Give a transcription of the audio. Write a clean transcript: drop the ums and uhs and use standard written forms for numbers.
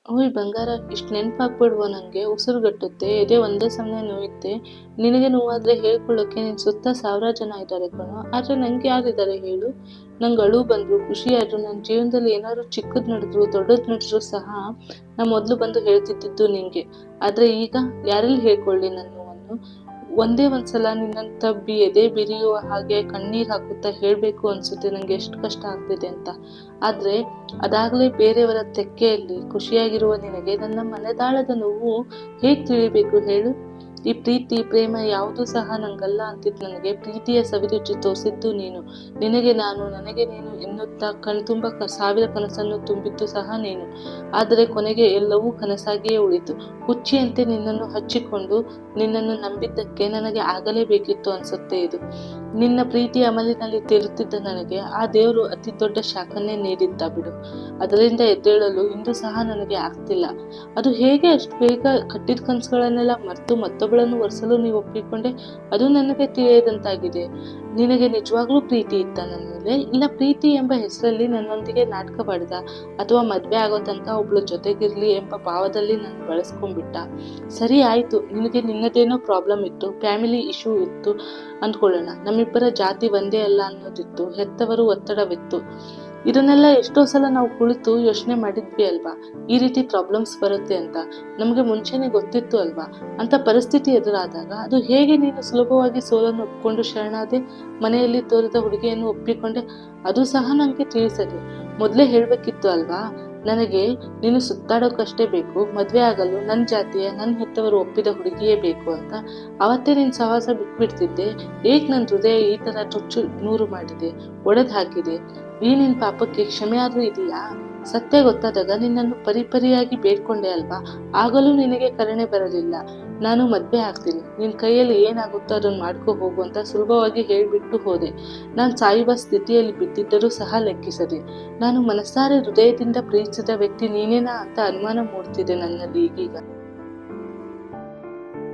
ಓಯ್ ಬಂಗಾರ, ಇಷ್ಟು ನೆನಪಾಗ್ಬಿಡ್ವ ನಂಗೆ? ಉಸಿರುಗಟ್ಟುತ್ತೆ, ಎದೆ ಒಂದೇ ಸಮನೆ ನೋಯುತ್ತೆ. ನಿನಗೆ ನೋವಾದ್ರೆ ಹೇಳ್ಕೊಳ್ಳೋಕೆ ನಿನ್ ಸುತ್ತ ಸಾವಿರಾರು ಜನ ಇದ್ದಾರೆ ಕಣೋ. ಆದ್ರೆ ನಂಗೆ ಯಾರಿದ್ದಾರೆ ಹೇಳು? ನಂಗೆ ಅಳು ಬಂದ್ರು, ಖುಷಿ ಆದ್ರು, ನನ್ನ ಜೀವನದಲ್ಲಿ ಏನಾದ್ರು ಚಿಕ್ಕದ್ ನಡೆದ್ರು ದೊಡ್ಡದ್ ನಡೆದ್ರು ಸಹ ನಾ ಮೊದ್ಲು ಬಂದು ಹೇಳ್ತಿದ್ದಿದ್ದು ನಿಂಗೆ. ಆದ್ರೆ ಈಗ ಯಾರಲ್ಲಿ ಹೇಳ್ಕೊಳ್ಳಿ ನನ್ನ ನೋವನ್ನು? ಒಂದೇ ಒಂದ್ಸಲ ನಿನ್ನನ್ನು ತಬ್ಬಿ ಎದೆ ಬಿರಿಯುವ ಹಾಗೆ ಕಣ್ಣೀರ್ ಹಾಕುತ್ತಾ ಹೇಳ್ಬೇಕು ಅನ್ಸುತ್ತೆ ನಂಗೆ ಎಷ್ಟು ಕಷ್ಟ ಆಗ್ತಿದೆ ಅಂತ. ಆದ್ರೆ ಅದಾಗ್ಲೇ ಬೇರೆಯವರ ತೆಕ್ಕೆಯಲ್ಲಿ ಖುಷಿಯಾಗಿರುವ ನಿನಗೆ ನನ್ನ ಮನದಾಳದ ನೋವು ಹೇಗ್ ತಿಳಿಬೇಕು ಹೇಳು? ಈ ಪ್ರೀತಿ ಪ್ರೇಮ ಯಾವುದೂ ಸಹ ನಂಗಲ್ಲ ಅಂತಿದ್ ನನಗೆ ಪ್ರೀತಿಯ ಸವಿರುಚಿ ತೋರಿಸಿದ್ದು ನೀನು. ನಿನಗೆ ನಾನು ನನಗೆ ನೀನು ಎನ್ನುತ್ತಾ ಕಣ್ತುಂಬ ಸಾವಿರ ಕನಸನ್ನು ತುಂಬಿದ್ದು ಸಹ ನೀನು. ಆದರೆ ಕೊನೆಗೆ ಎಲ್ಲವೂ ಕನಸಾಗಿಯೇ ಉಳಿತು. ಹುಚ್ಚಿಯಂತೆ ನಿನ್ನನ್ನು ಹಚ್ಚಿಕೊಂಡು ನಿನ್ನನ್ನು ನಂಬಿದ್ದಕ್ಕೆ ನನಗೆ ಆಗಲೇಬೇಕಿತ್ತು ಅನ್ಸುತ್ತೆ ಇದು. ನಿನ್ನ ಪ್ರೀತಿಯ ಅಮಲಿನಲ್ಲಿ ತೇಲುತ್ತಿದ್ದ ನನಗೆ ಆ ದೇವರು ಅತಿ ದೊಡ್ಡ ಶಾಖನ್ನೇ ನೀಡಿದ್ದ ಬಿಡು. ಅದರಿಂದ ಎದ್ದೇಳಲು ಇಂದು ಸಹ ನನಗೆ ಆಗ್ತಿಲ್ಲ. ಅದು ಹೇಗೆ ಅಷ್ಟು ಬೇಗ ಕಟ್ಟಿದ ಕನಸುಗಳನ್ನೆಲ್ಲ ಮರೆತು ಮತ್ತೊಬ್ಬಳನ್ನು ಒರೆಸಲು ನೀವು ಒಪ್ಪಿಕೊಂಡೆ? ಅದು ನನಗೆ ತಿಳಿಯದಂತಾಗಿದೆ. ನಿನಗೆ ನಿಜವಾಗ್ಲೂ ಪ್ರೀತಿ ಇತ್ತ ನನ್ನ ಮೇಲೆ? ಇಲ್ಲ ಪ್ರೀತಿ ಎಂಬ ಹೆಸರಲ್ಲಿ ನನ್ನೊಂದಿಗೆ ನಾಟಕವಾಡ್ದ? ಅಥವಾ ಮದ್ವೆ ಆಗೋ ತನಕ ಒಬ್ಳು ಜೊತೆಗಿರ್ಲಿ ಎಂಬ ಭಾವದಲ್ಲಿ ನನ್ನ ಬಳಸ್ಕೊಂಡ್ಬಿಟ್ಟ? ಸರಿ ಆಯ್ತು, ನಿನಗೆ ನಿನ್ನದೇನೋ ಪ್ರಾಬ್ಲಮ್ ಇತ್ತು, ಫ್ಯಾಮಿಲಿ ಇಶ್ಯೂ ಇತ್ತು ಅಂದ್ಕೊಳ್ಳೋಣ. ನಮ್ಮಿಬ್ಬರ ಜಾತಿ ಒಂದೇ ಅಲ್ಲ ಅನ್ನೋದಿತ್ತು, ಹೆತ್ತವರು ಒತ್ತಡವಿತ್ತು. ಇದನ್ನೆಲ್ಲ ಎಷ್ಟೋ ಸಲ ನಾವು ಕುಳಿತು ಯೋಚನೆ ಮಾಡಿದ್ವಿ ಅಲ್ವಾ? ಈ ರೀತಿ ಪ್ರಾಬ್ಲಮ್ಸ್ ಬರುತ್ತೆ ಅಂತ ನಮಗೆ ಮುಂಚೆನೆ ಗೊತ್ತಿತ್ತು ಅಲ್ವಾ? ಅಂತ ಪರಿಸ್ಥಿತಿ ಎದುರಾದಾಗ ಅದು ಹೇಗೆ ನೀನು ಸುಲಭವಾಗಿ ಸೋಲನ್ನು ಒಪ್ಪಿಕೊಂಡು ಶರಣಾದೆ? ಮನೆಯಲ್ಲಿ ತೋರಿದ ಹುಡುಗಿಯನ್ನು ಒಪ್ಪಿಕೊಂಡೆ? ಅದು ಸಹ ನನಗೆ ತಿಳಿಸದೆ ಮೊದಲೇ ಹೇಳ್ಬೇಕಿತ್ತು ಅಲ್ವಾ? ನನಗೆ ನೀನು ಸುತ್ತಾಡೋಕಷ್ಟೇ ಬೇಕು, ಮದ್ವೆ ಆಗಲು ನನ್ನ ಜಾತಿಯ ನನ್ನ ಹೆತ್ತವರು ಒಪ್ಪಿದ ಹುಡುಗಿಯೇ ಬೇಕು ಅಂತ. ಅವತ್ತೇ ನಿನ್ ಸಹವಾಸ ಬಿಟ್ಬಿಡ್ತಿದ್ದೆ. ಏಕ್ ನನ್ನ ಹೃದಯ ಈ ತರ ಚುಚ್ಚು ನೂರು ಮಾಡಿದೆ, ಒಡೆದ್ ಹಾಕಿದೆ? ಈ ನಿನ್ ಪಾಪಕ್ಕೆ ಕ್ಷಮೆ ಆದ್ರೂ ಇದೆಯಾ? ಸತ್ಯ ಗೊತ್ತಾದಾಗ ನಿನ್ನನ್ನು ಪರಿಪರಿಯಾಗಿ ಬೇಡ್ಕೊಂಡೆ ಅಲ್ವಾ? ಆಗಲೂ ನಿನಗೆ ಕರುಣೆ ಬರಲಿಲ್ಲ. ನಾನು ಮದ್ವೆ ಆಗ್ತೀನಿ, ನಿನ್ ಕೈಯಲ್ಲಿ ಏನಾಗುತ್ತೋ ಅದನ್ನ ಮಾಡ್ಕೊ ಹೋಗು ಅಂತ ಸುಲಭವಾಗಿ ಹೇಳ್ಬಿಟ್ಟು ಹೋದೆ. ನಾನ್ ಸಾಯುವ ಸ್ಥಿತಿಯಲ್ಲಿ ಬಿದ್ದಿದ್ದರೂ ಸಹ ಲೆಕ್ಕಿಸದೆ. ನಾನು ಮನಸ್ಸಾರೆ ಹೃದಯದಿಂದ ಪ್ರೀತಿಸಿದ ವ್ಯಕ್ತಿ ನೀನೇನಾ ಅಂತ ಅನುಮಾನ ಮೂಡ್ತಿದೆ ನನ್ನಲ್ಲಿ ಈಗೀಗ.